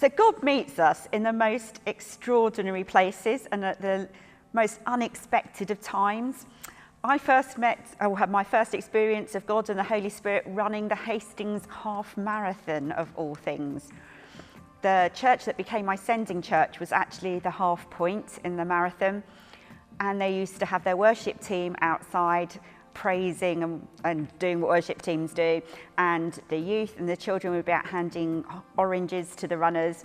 So God meets us in the most extraordinary places and at the most unexpected of times. I had my first experience of God and the Holy Spirit running the Hastings half marathon of all things. The church that became my sending church was actually the half point in the marathon, and they used to have their worship team outside praising and doing what worship teams do, and the youth and the children would be out handing oranges to the runners.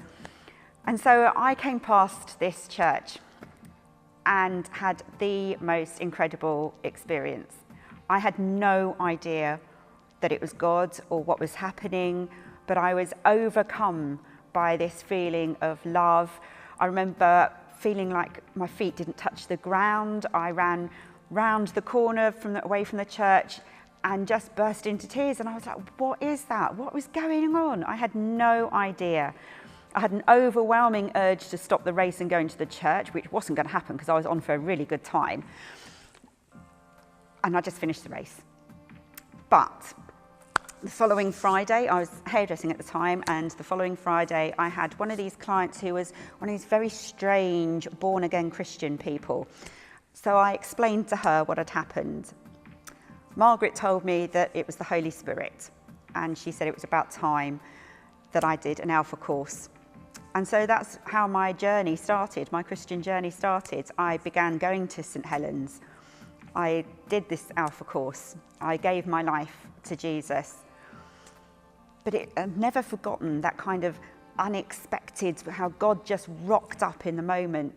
And so I came past this church and had the most incredible experience. I had no idea that it was God or what was happening, but I was overcome by this feeling of love. I remember feeling like my feet didn't touch the ground. I ran round the corner away from the church and just burst into tears. And I was like, what is that? What was going on? I had no idea. I had an overwhelming urge to stop the race and go into the church, which wasn't going to happen because I was on for a really good time. And I just finished the race. But the following Friday, I was hairdressing at the time, and the following Friday I had one of these clients who was one of these very strange born-again Christian people. So I explained to her what had happened. Margaret told me that it was the Holy Spirit, and she said it was about time that I did an Alpha course. And so that's how my journey started, my Christian journey started. I began going to St Helens. I did this Alpha course. I gave my life to Jesus. But I've never forgotten that kind of unexpected, how God just rocked up in the moment.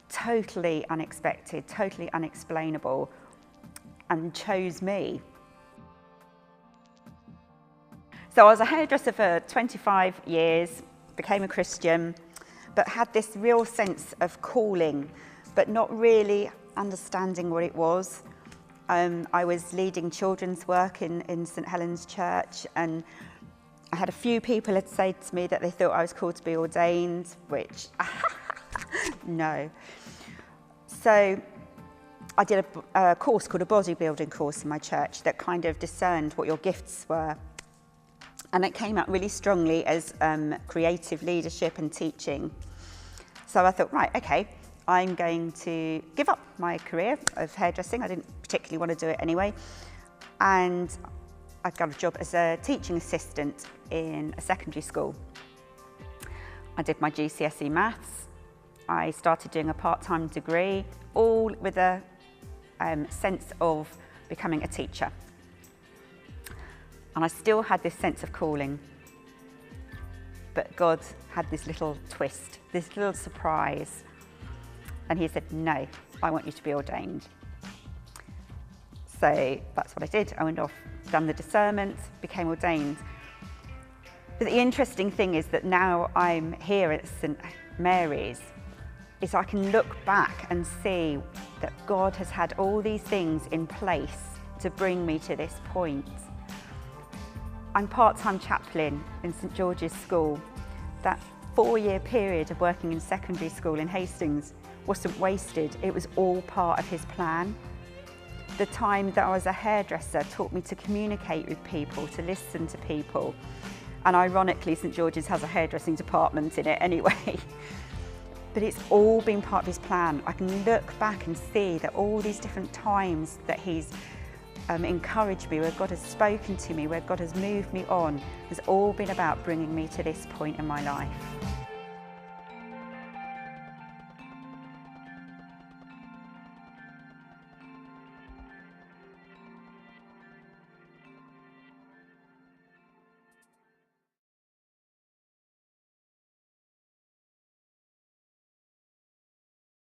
Totally unexpected, totally unexplainable, and chose me. So I was a hairdresser for 25 years, became a Christian, but had this real sense of calling, but not really understanding what it was. I was leading children's work in St Helens Church, and I had a few people had said to me that they thought I was called to be ordained, which, no. So I did a course called a bodybuilding course in my church that kind of discerned what your gifts were. And it came out really strongly as creative leadership and teaching. So I thought, right, okay, I'm going to give up my career of hairdressing. I didn't particularly want to do it anyway. And I got a job as a teaching assistant in a secondary school. I did my GCSE maths. I started doing a part-time degree, all with a sense of becoming a teacher. And I still had this sense of calling. But God had this little twist, this little surprise. And he said, no, I want you to be ordained. So that's what I did. I went off, done the discernment, became ordained. But the interesting thing is that now I'm here at St Mary's, is I can look back and see that God has had all these things in place to bring me to this point. I'm part-time chaplain in St George's School. That 4-year period of working in secondary school in Hastings wasn't wasted. It was all part of his plan. The time that I was a hairdresser taught me to communicate with people, to listen to people. And ironically, St George's has a hairdressing department in it anyway. But it's all been part of his plan. I can look back and see that all these different times that he's encouraged me, where God has spoken to me, where God has moved me on, has all been about bringing me to this point in my life.